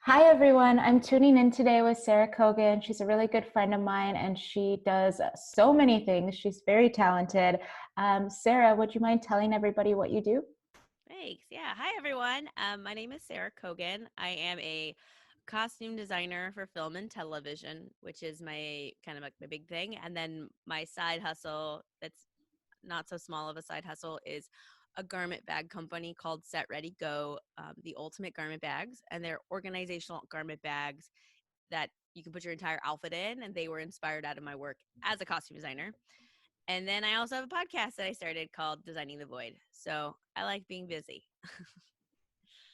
Hi, everyone. I'm tuning in today with Sarah Cogan. She's a really good friend of mine and she does so many things. She's very talented. Sarah, would you mind telling everybody what you do? Thanks. Yeah. Hi, everyone. My name is Sarah Cogan. I am a costume designer for film and television, which is my kind of like my big thing. And then my side hustle, that's not so small of a side hustle, is a garment bag company called Set Ready Go, the ultimate garment bags. And they're organizational garment bags that you can put your entire outfit in. And they were inspired out of my work as a costume designer. And then I also have a podcast that I started called Designing the Void. So I like being busy.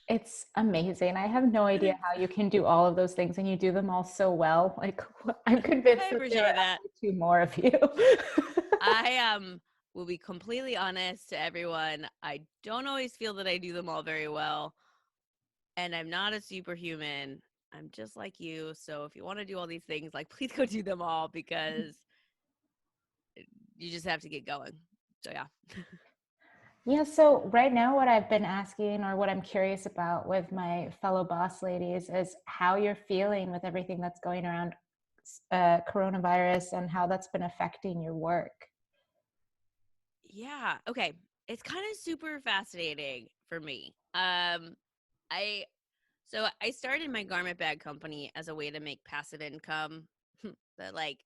It's amazing. I have no idea how you can do all of those things and you do them all so well. Like, I'm convinced I that there are appreciate that. actually two more of you. I will be completely honest to everyone. I don't always feel that I do them all very well, and I'm not a superhuman. I'm just like you. So if you want to do all these things, like please go do them all because you just have to get going. So yeah. Yeah, so right now, what I've been asking or what I'm curious about with my fellow boss ladies is how you're feeling with everything that's going around coronavirus and how that's been affecting your work. Yeah. Okay. It's kind of super fascinating for me. I I started my garment bag company as a way to make passive income. That like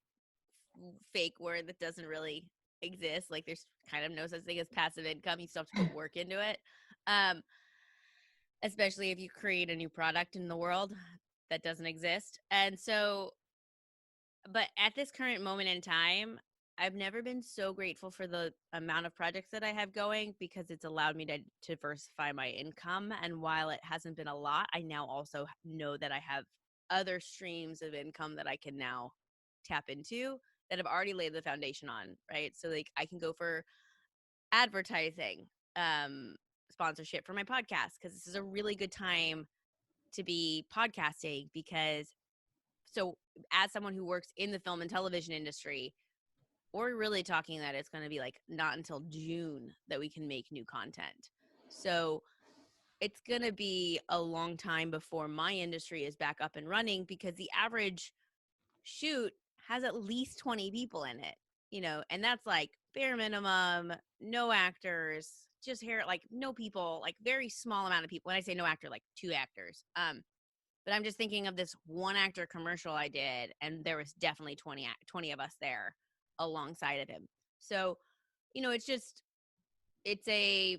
fake word that doesn't really exist. Like there's kind of no such thing as passive income. You still have to put work into it. Um, Especially if you create a new product in the world that doesn't exist. And so, but at this current moment in time, I've never been so grateful for the amount of projects that I have going because it's allowed me to diversify my income. And while it hasn't been a lot, I now also know that I have other streams of income that I can now tap into that have already laid the foundation on, right? So like I can go for advertising, um, sponsorship for my podcast because this is a really good time to be podcasting because so as someone who works in the film and television industry, we're really talking that it's going to be like not until June that we can make new content. So it's going to be a long time before my industry is back up and running because the average shoot has at least 20 people in it, and that's like bare minimum, no actors, just hair, like no people, like very small amount of people. When I say no actor, like two actors. But I'm just thinking of this one actor commercial I did, and there was definitely 20 of us there alongside of him. So, it's a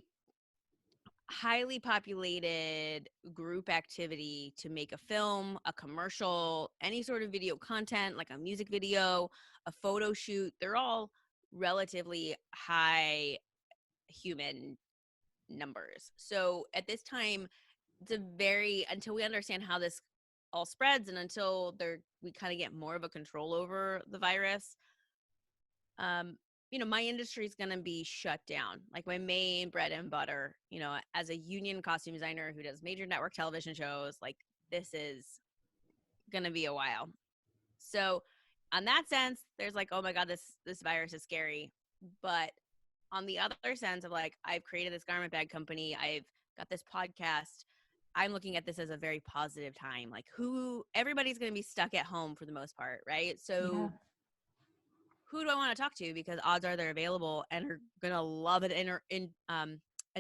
highly populated group activity to make a film, a commercial, any sort of video content, like a music video, a photo shoot. They're all relatively high human numbers. So at this time, it's a very, until we understand how this all spreads and until we kind of get more of a control over the virus, um, my industry is going to be shut down. Like my main bread and butter, as a union costume designer who does major network television shows, like this is going to be a while. So, on that sense, there's like, oh my god, this virus is scary. But on the other sense of like, I've created this garment bag company, I've got this podcast. I'm looking at this as a very positive time. Like, everybody's going to be stuck at home for the most part, right? Yeah. So who do I want to talk to? Because odds are they're available and are gonna love an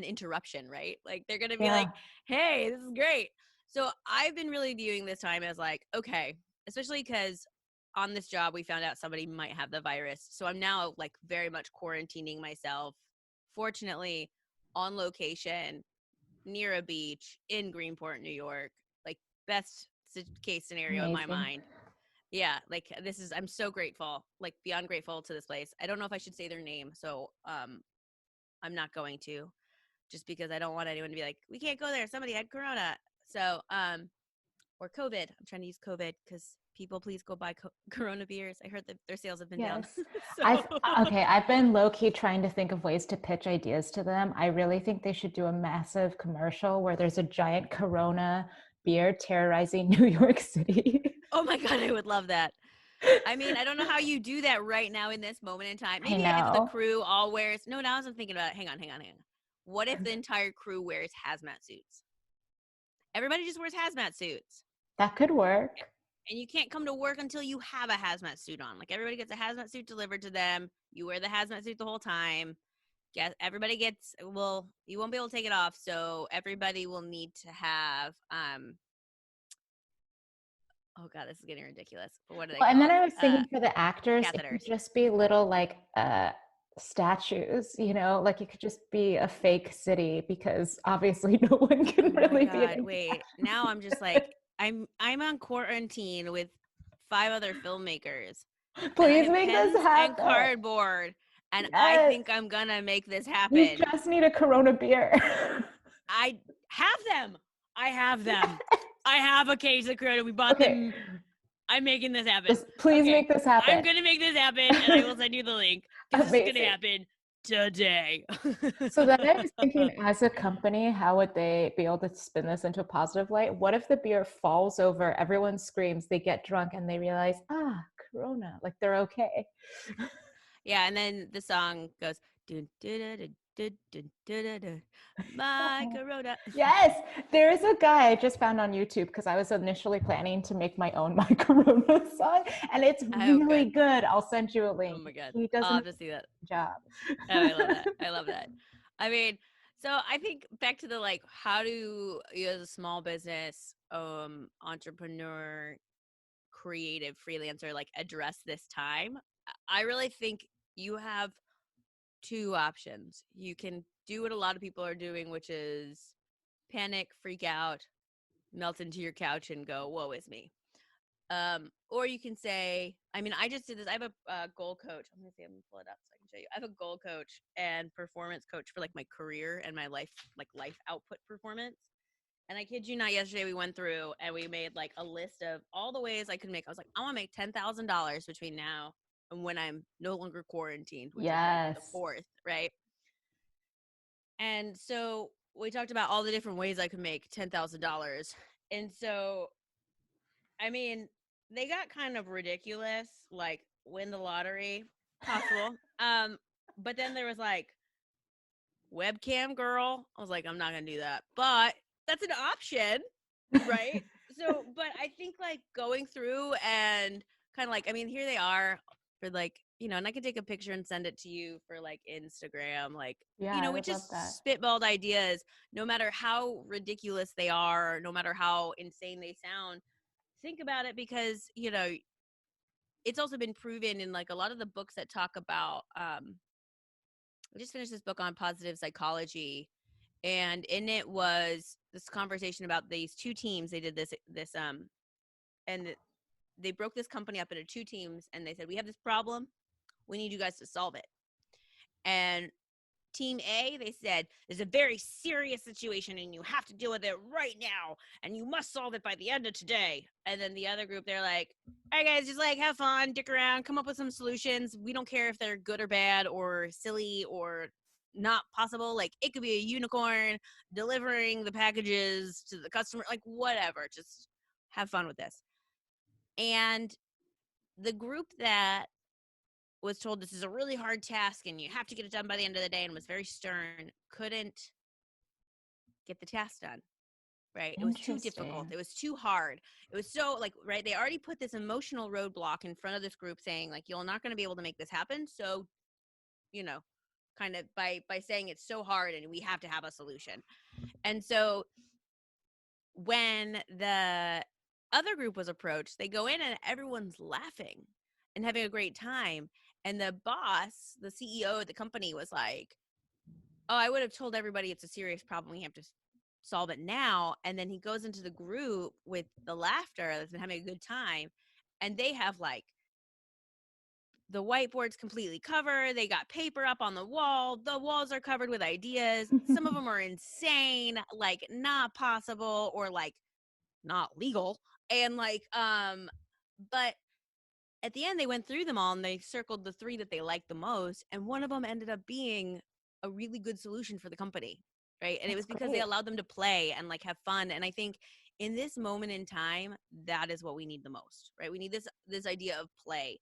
interruption, right? Like they're gonna be like, Yeah. "Hey, this is great." So I've been really viewing this time as like, okay, especially because on this job we found out somebody might have the virus. So I'm now like very much quarantining myself. Fortunately, on location near a beach in Greenport, New York. Like best case scenario in my Amazing. mind. Yeah, like I'm so grateful, like beyond grateful to this place. I don't know if I should say their name, so I'm not going to, just because I don't want anyone to be like, we can't go there. Somebody had corona. So or COVID. I'm trying to use COVID because people please go buy Corona beers. I heard that their sales have been down. Yes. So I've been low key trying to think of ways to pitch ideas to them. I really think they should do a massive commercial where there's a giant Corona beer terrorizing New York City. oh my god, I would love that. I mean, I don't know how you do that right now in this moment in time. I Maybe if the know. crew all wears. No, now I'm thinking about it. Hang on. What if the entire crew wears hazmat suits? Everybody just wears hazmat suits. That could work. And you can't come to work until you have a hazmat suit on. Like everybody gets a hazmat suit delivered to them. You wear the hazmat suit the whole time. Everybody gets, well, you won't be able to take it off. So everybody will need to have, oh God, this is getting ridiculous. But what are they Well, and then called? I was thinking for the actors, it could Catheters. just be little like statues, you know, like it could just be a fake city because obviously no one can Oh my really be God. in Wait, now I'm just like, I'm on quarantine with 5 other filmmakers it. and I Please have make this pens and happen. cardboard and I Yes. think I'm gonna make this You happen. just need a Corona beer. I have them. I have them. I have a case of Corona. We bought Okay. them. I'm making this happen. Just please Okay. make this I'm happen. gonna make this happen and I will send you the link because this is gonna Amazing. happen today. So then I was thinking, as a company, how would they be able to spin this into a positive light? What if the beer falls over, everyone screams, they get drunk, and they realize, Corona, like they're okay. Yeah, and then the song goes dun, dun, dun, dun, dun, dun, dun, dun, my Corona. Yes, there is a guy I just found on YouTube because I was initially planning to make my own My Corona song, and it's Oh, really good. good. I'll send you a Oh link. my God. He does I'll an have to see that. job. Oh, I love that. I love that. I mean, so I think back to the like, how do you as a small business entrepreneur, creative freelancer like address this time? I really think you have two options. You can do what a lot of people are doing, which is panic, freak out, melt into your couch and go, woe is me. Or you can say, I mean, I just did this. I have a goal coach. I'm gonna see. I'm gonna pull it up so I can show you. I have a goal coach and performance coach for like my career and my life, like life output performance. And I kid you not, yesterday we went through and we made like a list of all the ways I could make. I was like, I want to make $10,000 between now and when I'm no longer quarantined, which is like the Yes. 4th, right? And so we talked about all the different ways I could make $10,000. And so I mean, they got kind of ridiculous, like win the lottery, possible. But then there was like webcam girl. I was like, I'm not gonna do that, but that's an option, right? So, but I think like going through and kind of like, I mean, here they are for like, and I could take a picture and send it to you for like Instagram, like, Yeah, I we would love that. just spitballed ideas, no matter how ridiculous they are, no matter how insane they sound. Think about it because it's also been proven in like a lot of the books that talk about I just finished this book on positive psychology, and in it was this conversation about these two teams. They did this and they broke this company up into two teams, and they said, we have this problem, we need you guys to solve it. And Team A, they said, there's a very serious situation and you have to deal with it right now and you must solve it by the end of today. And then the other group, they're like, all right, guys, just like have fun, dick around, come up with some solutions. We don't care if they're good or bad or silly or not possible. Like it could be a unicorn delivering the packages to the customer, like whatever. Just have fun with this. And the group that was told this is a really hard task and you have to get it done by the end of the day and was very stern, couldn't get the task done. Right. It was too difficult. Interesting. It was too hard. It was so like, right. They already put this emotional roadblock in front of this group saying like, you're not going to be able to make this happen. So, you know, kind of by saying it's so hard and we have to have a solution. And so when the other group was approached, they go in and everyone's laughing and having a great time. And the boss, the CEO of the company was like, oh, I would have told everybody it's a serious problem. We have to solve it now. And then he goes into the group with the laughter that's been having a good time. And they have like the whiteboard's completely covered. They got paper up on the wall. The walls are covered with ideas. Some of them are insane, like not possible or like not legal. And like, but at the end, they went through them all and they circled the 3 that they liked the most. And one of them ended up being a really good solution for the company. Right. And it That's was because they great. allowed them to play and like have fun. And I think in this moment in time, that is what we need the most. Right. We need this idea of play.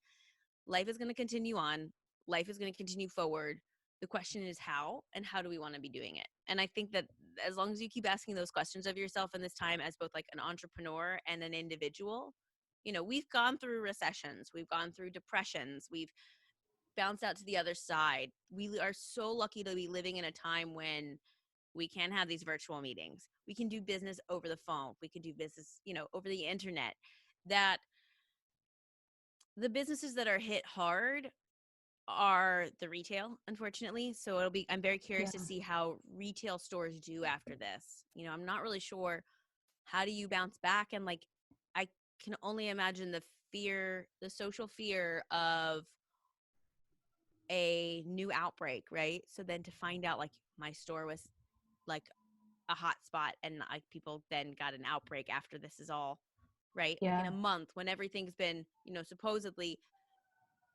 Life is going to continue on. Life is going to continue forward. The question is how and how do we want to be doing it? And I think that as long as you keep asking those questions of yourself in this time as both like an entrepreneur and an individual, we've gone through recessions, we've gone through depressions, we've bounced out to the other side. We are so lucky to be living in a time when we can have these virtual meetings. We can do business over the phone. We can do business, over the internet. That the businesses that are hit hard are the retail, unfortunately. So I'm very curious to Yeah. see how retail stores do after this. I'm not really sure, how do you bounce back? And like, I can only imagine the social fear of a new outbreak, right? So then to find out like my store was like a hot spot and like people then got an outbreak after this is all right, like in Yeah. a month when everything's been, supposedly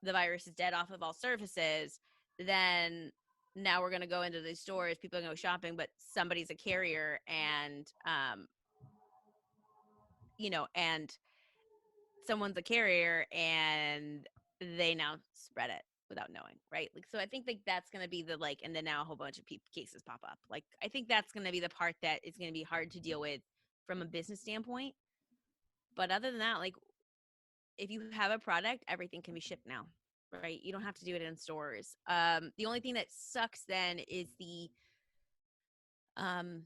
the virus is dead off of all surfaces, then now we're going to go into these stores, people are going to go shopping, but somebody's a carrier and and someone's a carrier and they now spread it without knowing, right? Like, so I think like that's going to be the like, and then now a whole bunch of cases pop up. Like, I think that's going to be the part that is going to be hard to deal with from a business standpoint. But other than that, like, if you have a product, everything can be shipped now, right? You don't have to do it in stores. The only thing that sucks then is the um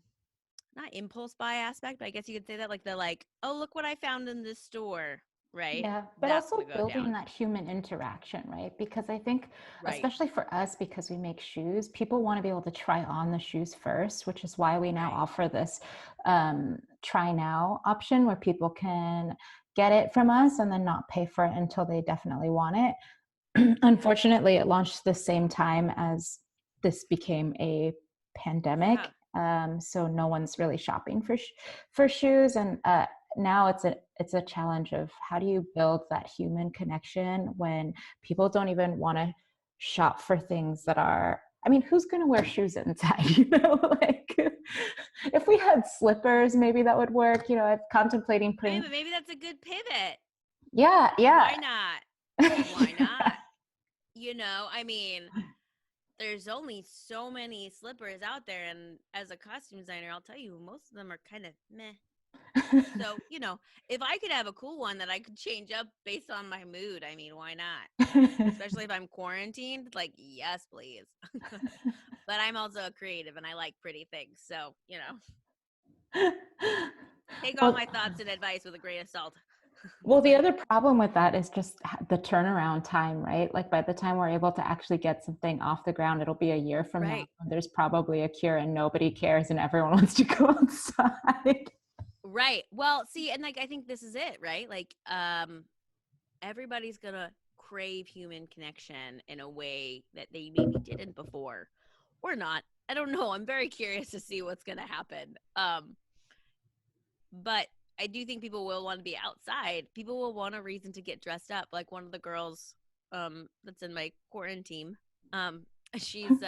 not impulse buy aspect, but I guess you could say that, like the like, oh, look what I found in this store, right? Yeah, but That's also gonna go building down. that human interaction, right? Because I think, Right, especially for us, because we make shoes, people want to be able to try on the shoes first, which is why we now right. offer this try now option where people can get it from us and then not pay for it until they definitely want it. Yeah. Unfortunately, it launched the same time as this became a Yeah. pandemic. So no one's really shopping for shoes, and now it's a challenge of how do you build that human connection when people don't even want to shop for things that are. I mean, who's going to wear shoes inside? Like if we had slippers, maybe that would work. I'm contemplating Right, putting. but maybe that's a good pivot. Yeah, yeah. Why not? Why not? I mean, there's only so many slippers out there, and as a costume designer, I'll tell you, most of them are kind of meh. So, if I could have a cool one that I could change up based on my mood, I mean, why not? Especially if I'm quarantined, like, yes, please. But I'm also a creative and I like pretty things. So, take all Well, my thoughts and advice with a grain of salt. well, the other problem with that is just the turnaround time, right? Like by the time we're able to actually get something off the ground, it'll be a year from now. Right. There's probably a cure and nobody cares and everyone wants to go outside. Right. Well, see, and like I think this is it, right? Like everybody's going to crave human connection in a way that they maybe didn't before or not. I don't know. I'm very curious to see what's going to happen. But I do think people will want to be outside. People will want a reason to get dressed up. Like one of the girls that's in my quarantine, she's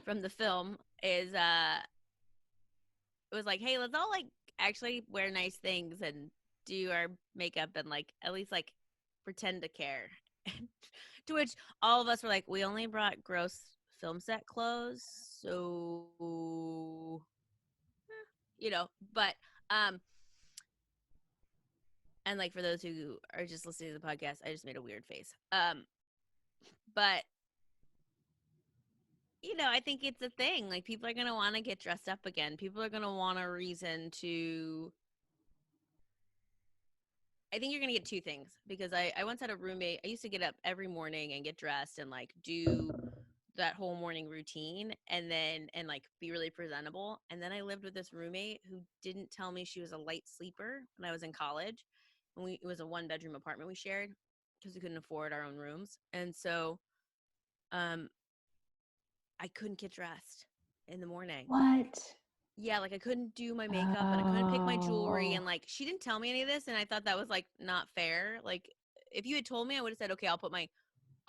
from the film is it was like, hey, let's all like actually wear nice things and do our makeup and like at least like pretend to care. To which all of us were like, we only brought gross film set clothes, so but um and like for those who are just listening to the podcast, I just made a weird face. But I think it's a thing. Like people are gonna want to get dressed up again. People are gonna want a reason to. I think you're gonna get two things because I once had a roommate. I used to get up every morning and get dressed and like do that whole morning routine and like be really presentable. And then I lived with this roommate who didn't tell me she was a light sleeper when I was in college. And it was a 1-bedroom apartment we shared because we couldn't afford our own rooms. And so um I couldn't get dressed in the morning. What? Yeah, like I couldn't do my makeup and I couldn't pick my jewelry Oh, and like she didn't tell me any of this and I thought that was like not fair. Like if you had told me, I would have said, okay, I'm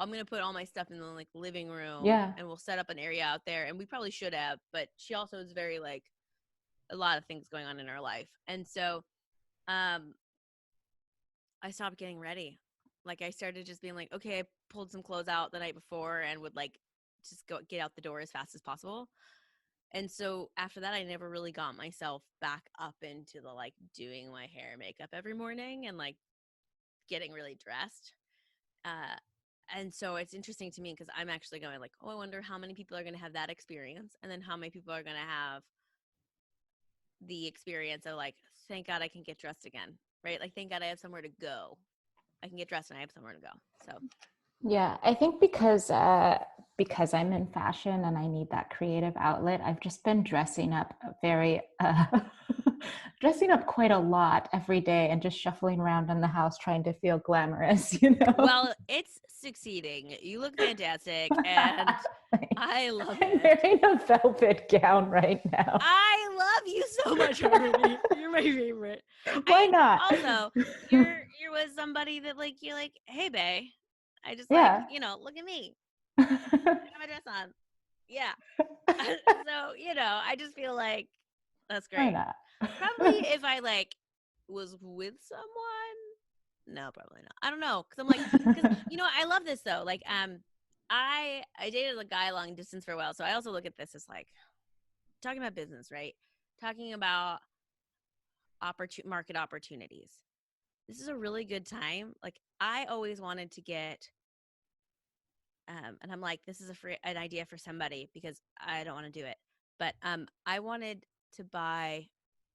gonna put all my stuff in the like living room yeah. and we'll set up an area out there. And we probably should have, but she also is very like a lot of things going on in her life. And so um I stopped getting ready. Like I started just being like, okay, I pulled some clothes out the night before and would like just go get out the door as fast as possible. And so after that, I never really got myself back up into the like doing my hair and makeup every morning and like getting really dressed. Uh, and so it's interesting to me because I'm actually going like, oh, I wonder how many people are going to have that experience, and then how many people are going to have the experience of like, thank God I can get dressed again, right? Like, thank God I have somewhere to go. I can get dressed and I have somewhere to go. So Yeah, I think because I'm in fashion and I need that creative outlet, I've just been dressing up very dressing up quite a lot every day and just shuffling around in the house trying to feel glamorous, you know. well, it's succeeding. You look fantastic, and Thanks. I love I'm it. wearing a velvet gown right now. I love you so much already. You're my favorite. Why I not? also you're with somebody that like you're like, hey babe. I just like, Yeah. look at me. I got my dress on. Yeah. So, I just feel like that's Why great. not? Probably if I like was with someone. No, probably not. I don't know. Cause I'm like, cause I love this though. Like, I dated a guy long distance for a while. So I also look at this as like talking about business, right? Talking about market opportunities. This is a really good time. Like I always wanted to get, and I'm like, this is an idea for somebody because I don't want to do it. But I wanted to buy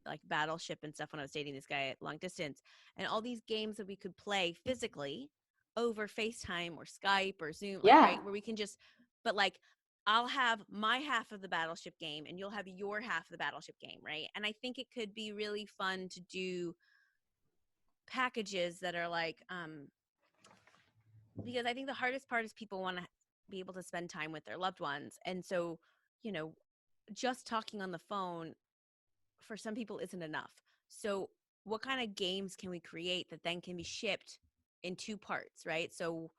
like Battleship and stuff when I was dating this guy at long distance, and all these games that we could play physically over FaceTime or Skype or Zoom, like Yeah. right where we can just, but like I'll have my half of the Battleship game and you'll have your half of the Battleship game, right? And I think it could be really fun to do packages that are like because I think the hardest part is people want to be able to spend time with their loved ones. And so, you know, just talking on the phone for some people isn't enough. So, what kind of games can we create that then can be shipped in two parts, right? So,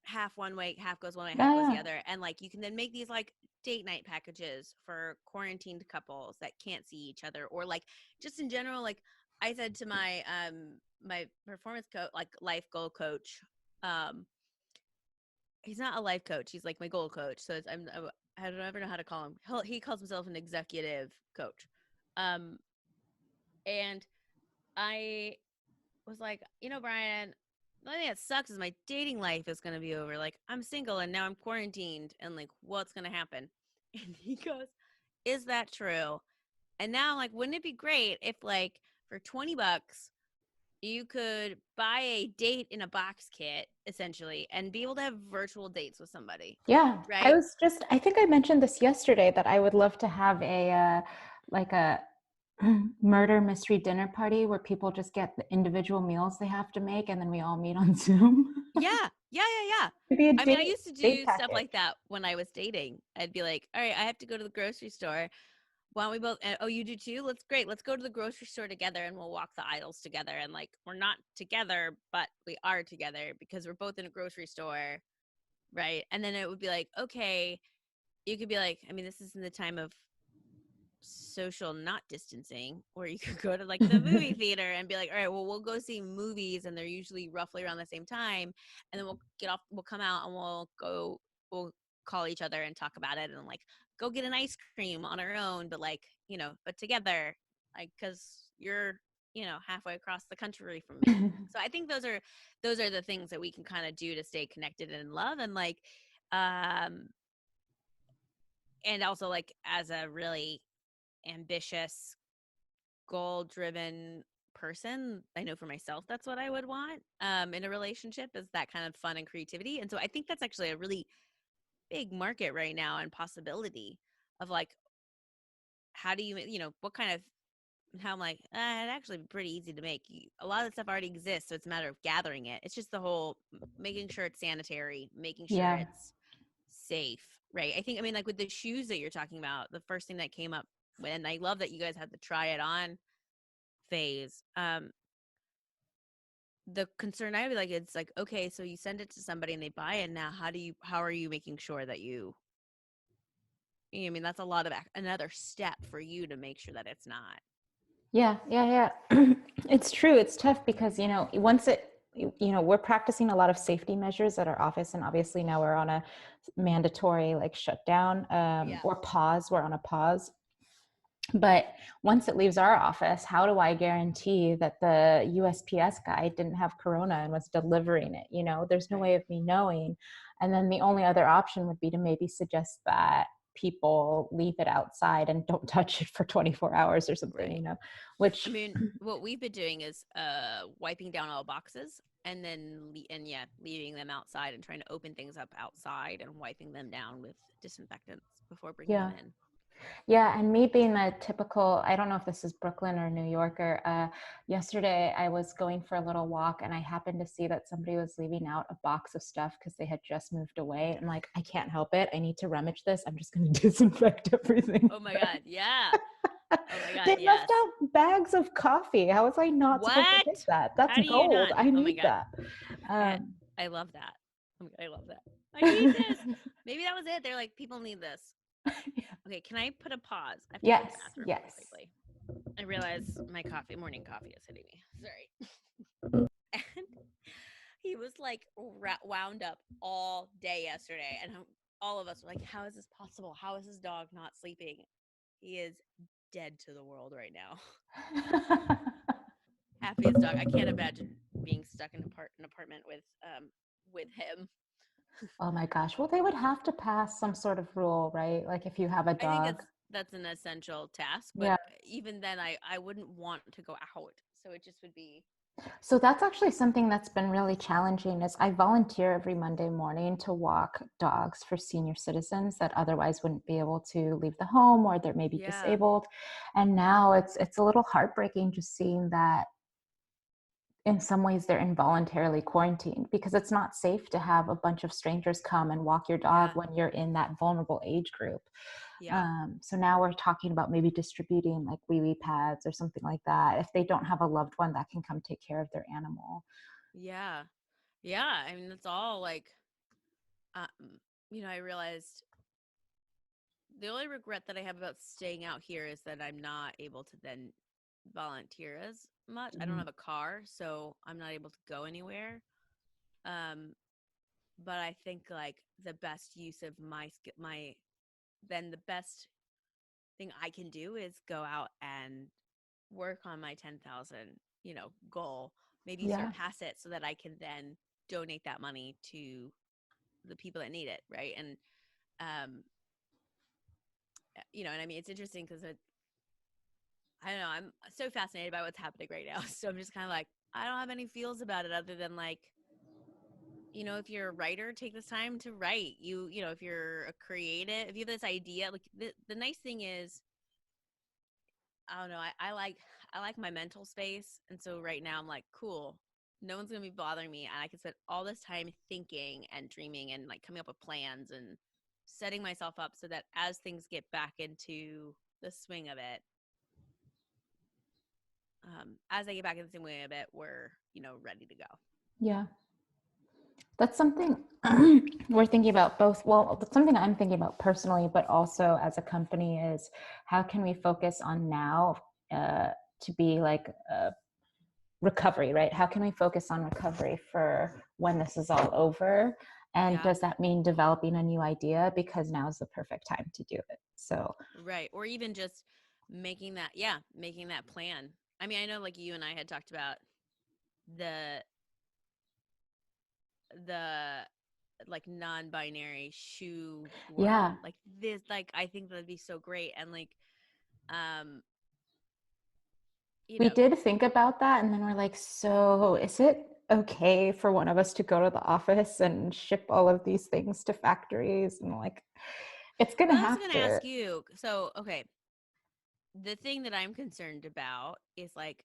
half one way, half goes one way, half Yeah, goes the yeah. other. And like you can then make these like date night packages for quarantined couples that can't see each other, or like just in general, like I said to my performance coach, like life goal coach, um, he's not a life coach. He's like my goal coach. So I don't ever know how to call him. He calls himself an executive coach. Um, and I was like, Brian, the thing that sucks is my dating life is going to be over. Like I'm single and now I'm quarantined and like, what's going to happen? And he goes, is that true? And now I'm like, wouldn't it be great if like for $20, you could buy a date in a box kit essentially and be able to have virtual dates with somebody, Yeah, right? I think I mentioned this yesterday that I would love to have like a murder mystery dinner party where people just get the individual meals they have to make and then we all meet on Zoom. Yeah. Yeah, yeah, yeah. It'd be a I mean, I used to date do stuff package. like that when I was dating. I'd be like, all right, I have to go to the grocery store. Why don't we both? Oh, you do too? Great. Let's go to the grocery store together and we'll walk the aisles together. And like, we're not together, but we are together because we're both in a grocery store. Right. And then it would be like, okay, you could be like, I mean, this is in the time of social not distancing, or you could go to like the movie theater and be like, all right, well, we'll go see movies and they're usually roughly around the same time, and then we'll come out and we'll call each other and talk about it and like go get an ice cream on our own, but like but together, like because you're halfway across the country from me. So I think those are the things that we can kind of do to stay connected and in love, and like um and also like as a really ambitious, goal driven person, I know for myself that's what I would want in a relationship, is that kind of fun and creativity. And so I think that's actually a really big market right now and possibility of like, how do what kind of, how I'm like, it'd actually be pretty easy to make. A lot of the stuff already exists, so it's a matter of gathering it. It's just the whole making sure it's sanitary, making sure Yeah. it's safe, right? I think, I mean, like with the shoes that you're talking about, the first thing that came up, and I love that you guys had the try it on phase. The concern I would like, it's like, okay, so you send it to somebody and they buy it. Now, how are you making sure that I mean, that's a lot of another step for you to make sure that it's not. Yeah, yeah, yeah. It's true. It's tough because, once we're practicing a lot of safety measures at our office, and obviously now we're on a mandatory like shutdown, Yeah. or pause. We're on a pause. But once it leaves our office, how do I guarantee that the USPS guy didn't have corona and was delivering it? There's no way Right. of me knowing. And then the only other option would be to maybe suggest that people leave it outside and don't touch it for 24 hours or something, Right. I which, mean, what we've been doing is wiping down all boxes and then yeah, leaving them outside and trying to open things up outside and wiping them down with disinfectants before bringing them yeah. in. Yeah, and me being a typical, I don't know if this is Brooklyn or New Yorker, yesterday I was going for a little walk and I happened to see that somebody was leaving out a box of stuff because they had just moved away. I'm like, I can't help it. I need to rummage this. I'm just going to disinfect everything. Oh my God. Yeah. Oh my God. They left Yes. out bags of coffee. How was I not supposed to What? take that? That's How do you gold. not? I Oh my need God. that. I, Um, I love that. Oh my God, I love that. I need this. Maybe that was it. They're like, people need this. Okay, can I put a pause? I have to go to the yes, bathroom really yes. quickly. I realize my morning coffee is hitting me. Sorry. And he was like wound up all day yesterday. And all of us were like, how is this possible? How is this dog not sleeping? He is dead to the world right now. Happiest dog. I can't imagine being stuck in an apartment with him. Oh my gosh. Well, they would have to pass some sort of rule, right? Like if you have a I think dog. that's an essential task, but Yeah. even then I wouldn't want to go out. So it just would be So that's actually something that's been really challenging is I volunteer every Monday morning to walk dogs for senior citizens that otherwise wouldn't be able to leave the home or they're maybe yeah. disabled. And now it's a little heartbreaking just seeing that in some ways they're involuntarily quarantined because it's not safe to have a bunch of strangers come and walk your dog Yeah. when you're in that vulnerable age group. Yeah. So now we're talking about maybe distributing like wee wee pads or something like that if they don't have a loved one that can come take care of their animal. Yeah. Yeah. I mean, that's all like um, I realized the only regret that I have about staying out here is that I'm not able to then volunteer as much. I don't Mhm. have a car, so I'm not able to go anywhere. Um, but I think like the best use of my then the best thing I can do is go out and work on my 10,000, goal, maybe Yeah. surpass it so that I can then donate that money to the people that need it, right? And um and I mean it's interesting because I don't know, I'm so fascinated by what's happening right now. So I'm just kind of like I don't have any feels about it other than like if you're a writer, take this time to write. If you're a creative, if you have this idea, like the nice thing is I don't know. I like my mental space, and so right now I'm like, cool. No one's gonna be bothering me, and I can spend all this time thinking and dreaming and like coming up with plans and setting myself up so that as things get back into the swing of it, as I get back in the swing of it, we're ready to go. Yeah. That's something we're thinking about both. Well, that's something I'm thinking about personally, but also as a company is how can we focus on now uh, to be like recovery, right? How can we focus on recovery for when this is all over? And Yeah, does that mean developing a new idea? Because now is the perfect time to do it. So, right. Or even just making that plan. I mean, I know like you and I had talked about the the like non-binary shoe yeah, world like this, like I think that'd be so great. And like um you we know did think about that. And then we're like, so is it okay for one of us to go to the office and ship all of these things to factories? And like, it's going to well, I was have gonna to. ask you, so okay, the thing that I'm concerned about is like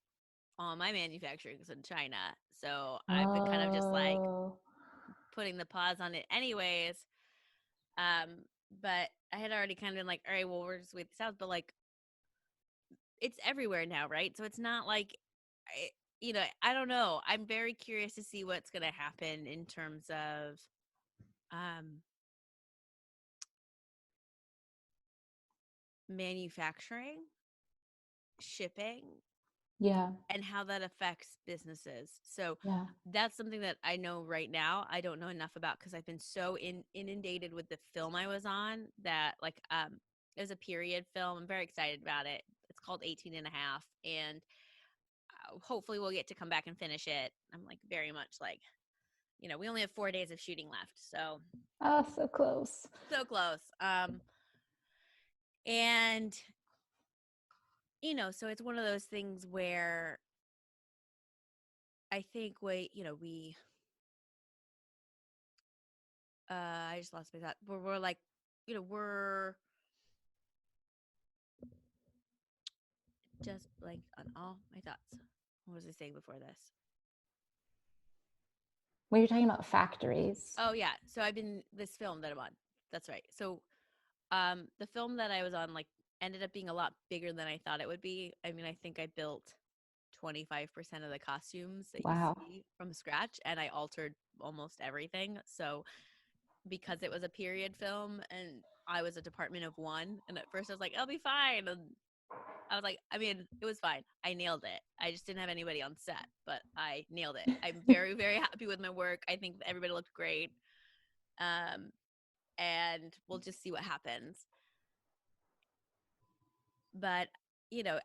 all my manufacturing is in China, so I've been kind of just like Oh, putting the pause on it anyways. But I had already kind of been like, all right, well, we're just wait this out. But like it's everywhere now, right? So it's not like I, I don't know. I'm very curious to see what's going to happen in terms of um, manufacturing, shipping. Yeah. and how that affects businesses. So Yeah. that's something that I know right now I don't know enough about because I've been so inundated with the film I was on that like it was a period film. I'm very excited about it. It's called 18 and a half, and hopefully we'll get to come back and finish it. I'm like very much like, we only have 4 days of shooting left. So Oh, so close. so close. And so it's one of those things where I think I just lost my thought. We're like, we're just blanked on all my thoughts. What was I saying before this? When you're talking about factories. Oh yeah. So I've been this film that I'm on. That's right. So the film that I was on like ended up being a lot bigger than I thought it would be. I mean, I think I built 25% of the costumes that you Wow. see from scratch, and I altered almost everything. So because it was a period film and I was a department of one, and at first I was like, I'll be fine. And I was like, I mean, it was fine. I nailed it. I just didn't have anybody on set, but I nailed it. I'm very, very happy with my work. I think everybody looked great. Um, and we'll just see what happens. But,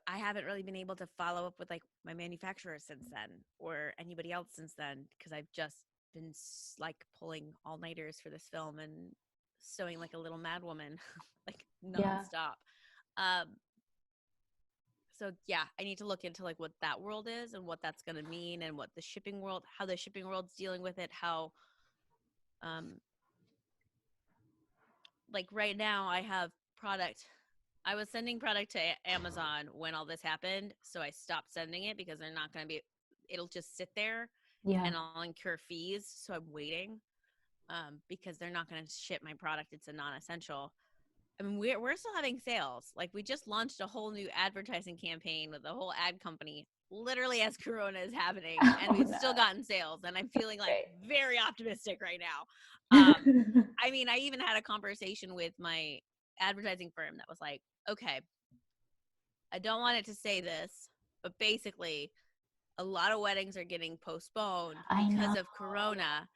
I haven't really been able to follow up with like my manufacturer since then or anybody else since then because I've just been like pulling all nighters for this film and sewing like a little mad woman, like Yeah. nonstop. Um, so yeah, I need to look into like what that world is and what that's going to mean and what the shipping world, how the shipping world's dealing with it, how um like right now I have product. I was sending product to Amazon when all this happened, so I stopped sending it because they're not going to be it'll just sit there Yeah. and I'll incur fees, so I'm waiting because they're not going to ship my product. It's a non-essential. I mean, we're still having sales. Like we just launched a whole new advertising campaign with a whole ad company, literally as Corona is happening, and Oh we've no. still gotten sales. And I'm feeling like Great. very optimistic right now. Um, Yeah. I mean, I even had a conversation with my advertising firm that was like, okay, I don't want it to say this, but basically, a lot of weddings are getting postponed I because know. of Corona,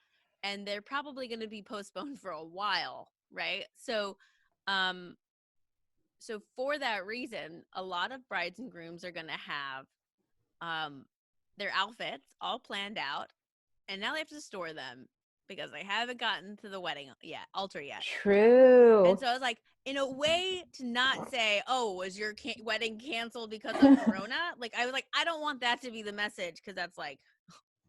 and they're probably going to be postponed for a while, right? Um, so for that reason, a lot of brides and grooms are going to have um, their outfits all planned out, and now they have to store them because they haven't gotten to the wedding yet, altar yet. And True. so I was like, in a way to not say, oh, was your wedding canceled because of Corona? Like, I was like, I don't want that to be the message because that's like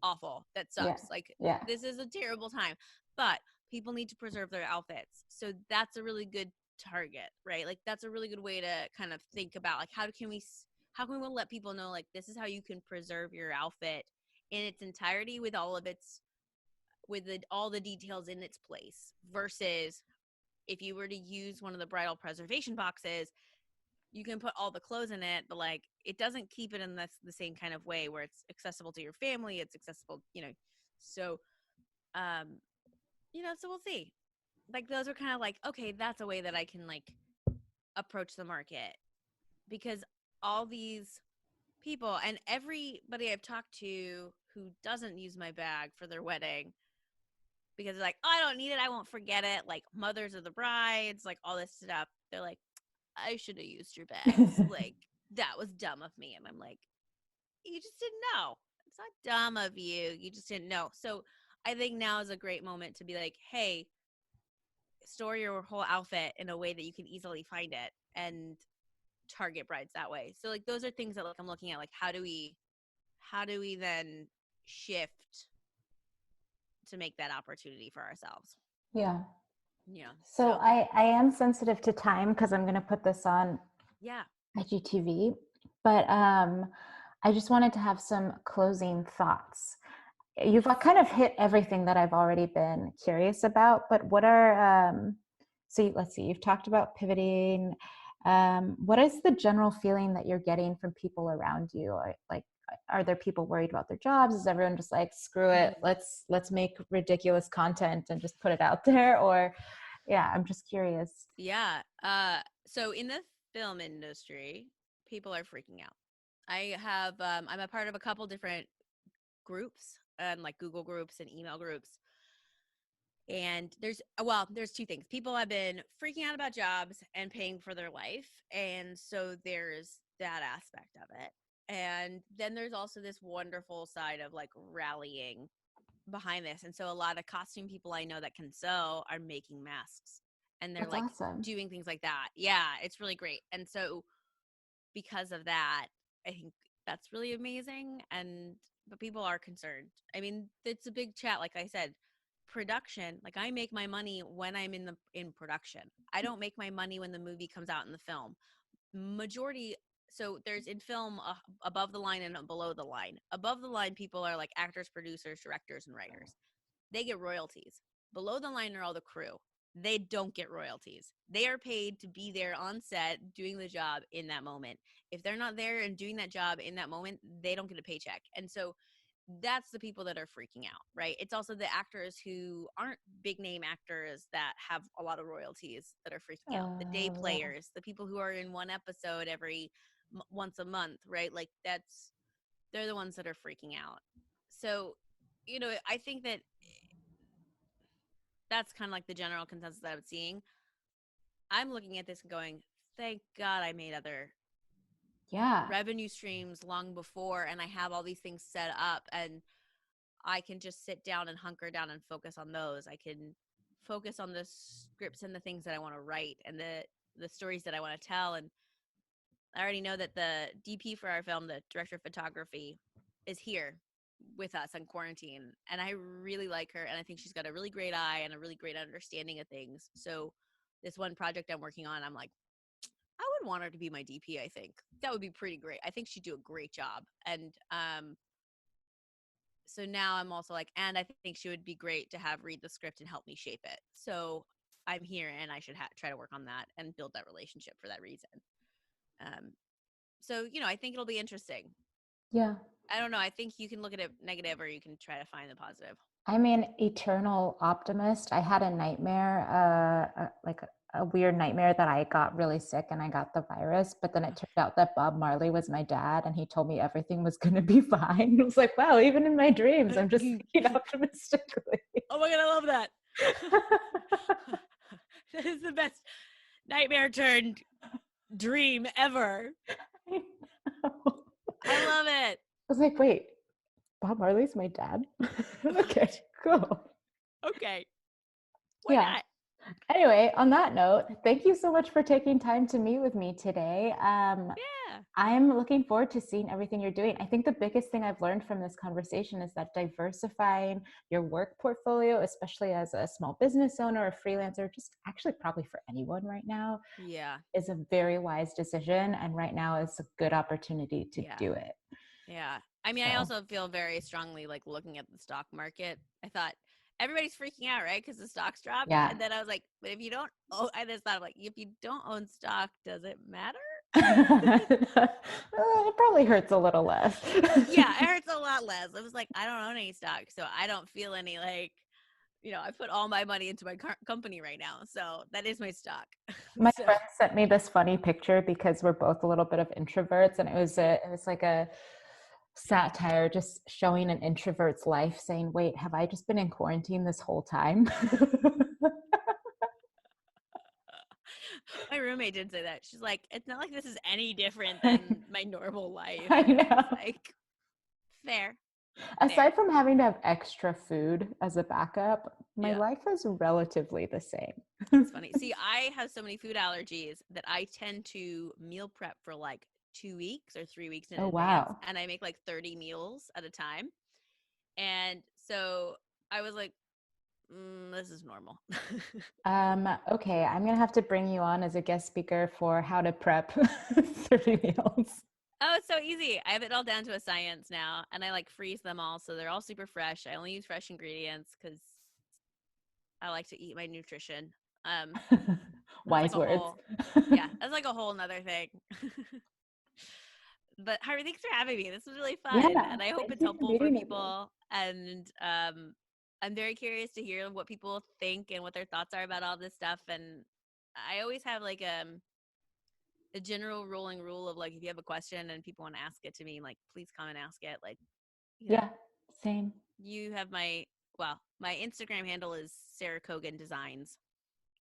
awful. That Yeah. sucks. Like, Yeah. this is a terrible time. But people need to preserve their outfits. So that's a really good target, right? Like, that's a really good way to kind of think about, like, how can we let people know, like, this is how you can preserve your outfit in its entirety with all the details in its place versus if you were to use one of the bridal preservation boxes, you can put all the clothes in it, but like it doesn't keep it in the same kind of way where it's accessible to your family. It's accessible, So, um, so we'll see. Like those are kind of like, okay, that's a way that I can like approach the market because all these people and everybody I've talked to who doesn't use my bag for their wedding because they're like, oh, I don't need it. I won't forget it. Like mothers of the brides, like all this stuff. They're like, I should have used your bags. Like, that was dumb of me. And I'm like, you just didn't know. It's not dumb of you. You just didn't know. So I think now is a great moment to be like, hey, store your whole outfit in a way that you can easily find it and target brides that way. So like those are things that like I'm looking at, like how do we then shift to make that opportunity for ourselves? Yeah. Yeah. So So I am sensitive to time because I'm going to put this on yeah. IGTV, but I just wanted to have some closing thoughts. You've Yes. kind of hit everything that I've already been curious about, but what are so let's see, you've talked about pivoting. What is the general feeling that you're getting from people around you? Like, are there people worried about their jobs? Is everyone just like, screw it, let's make ridiculous content and just put it out there? Or yeah, I'm just curious. Yeah. So in the film industry, people are freaking out. I have I'm a part of a couple different groups, like Google groups and email groups. And there's two things. People have been freaking out about jobs and paying for their life. And so there's that aspect of it. And then there's also this wonderful side of like rallying behind this. And so a lot of costume people I know that can sew are making masks and they're That's like awesome. doing things like that. Yeah, it's really great. And so because of that, I think that's really amazing. And but people are concerned. I mean, it's a big chat. Like I said, production. Like I make my money when I'm in production. I don't make my money when the movie comes out in the film. Majority. So there's in film above the line and below the line. Above the line, people are like actors, producers, directors, and writers. They get royalties. Below the line are all the crew. They don't get royalties. They are paid to be there on set doing the job in that moment. If they're not there and doing that job in that moment, they don't get a paycheck. And so that's the people that are freaking out, right? It's also the actors who aren't big name actors that have a lot of royalties that are freaking out. The day Yeah. players, the people who are in one episode every once a month, right? Like they're the ones that are freaking out. So, I think that that's kind of like the general consensus that I'm seeing. I'm looking at this and going, thank God I made other Yeah. revenue streams long before and I have all these things set up and I can just sit down and hunker down and focus on those. I can focus on the scripts and the things that I want to write and the stories that I want to tell. And I already know that the DP for our film, the director of photography, is here with us on quarantine. And I really like her. And I think she's got a really great eye and a really great understanding of things. So this one project I'm working on, I'm like, I would want her to be my DP, I think. That would be pretty great. I think she'd do a great job. And so now I'm also like, and I think she would be great to have read the script and help me shape it. So I'm here and I should try to work on that and build that relationship for that reason. Um, so, I think it'll be interesting. Yeah. I don't know. I think you can look at it negative or you can try to find the positive. I'm an eternal optimist. I had a nightmare, like a weird nightmare that I got really sick and I got the virus. But then it turned out that Bob Marley was my dad and he told me everything was going to be fine. I was like, wow, even in my dreams, I'm just thinking optimistically. Oh my God, I love that. That is the best nightmare turned dream ever. I I love it. was like, wait, Bob Marley's my dad? Okay, cool. Okay. Why Yeah. not? Anyway, on that note, thank you so much for taking time to meet with me today. Yeah. I'm looking forward to seeing everything you're doing. I think the biggest thing I've learned from this conversation is that diversifying your work portfolio, especially as a small business owner or freelancer, just actually probably for anyone right now, Yeah. is a very wise decision. And right now is a good opportunity to Yeah. do it. Yeah. I mean, I So, also feel very strongly like looking at the stock market. I thought everybody's freaking out, right? Because the stocks dropped. yeah. And then I was like, but if you don't own, I just thought, like, if you don't own stock, does it matter? It probably hurts a little less. Yeah, it hurts a lot less. I was like, I don't own any stock. So I don't feel any like, I put all my money into my company right now. So that is my stock. My So friend sent me this funny picture because we're both a little bit of introverts, and it was like a satire just showing an introvert's life, saying, "Wait, have I just been in quarantine this whole time?" my roommate did say that. She's like, it's not like this is any different than my normal life. I And I was know. like, fair, fair. Aside from having to have extra food as a backup, my Yeah. life is relatively the same. That's funny. See, I have so many food allergies that I tend to meal prep for like 2 weeks or 3 weeks in Oh, advance. wow. And I make like 30 meals at a time. And so I was like, this is normal. Okay, I'm gonna have to bring you on as a guest speaker for how to prep 30 meals. Oh, it's so easy. I have it all down to a science now. And I like freeze them all. So they're all super fresh. I only use fresh ingredients because I like to eat my nutrition. That's like Wise a words. whole, yeah, that's like a whole nother thing. But Harvey, thanks for having me. This was really fun, Yeah, and I hope thank it's you for helpful for meeting with me. people. And I'm very curious to hear what people think and what their thoughts are about all this stuff. And I always have like a general rolling rule of like, if you have a question and people want to ask it to me, like, please come and ask it. Like, you know, Yeah, same. you have my Instagram handle is Sarah Cogan Designs.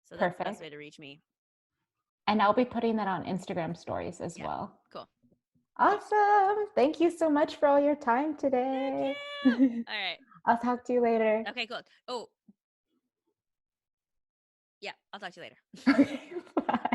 So that's the best way Perfect. to reach me. And I'll be putting that on Instagram stories as Yeah. well. Cool. Cool. Awesome. Thank you so much for all your time Heck today. yeah. All right. I'll talk to you later. Okay, cool. Oh, yeah. I'll talk to you later. Okay, bye.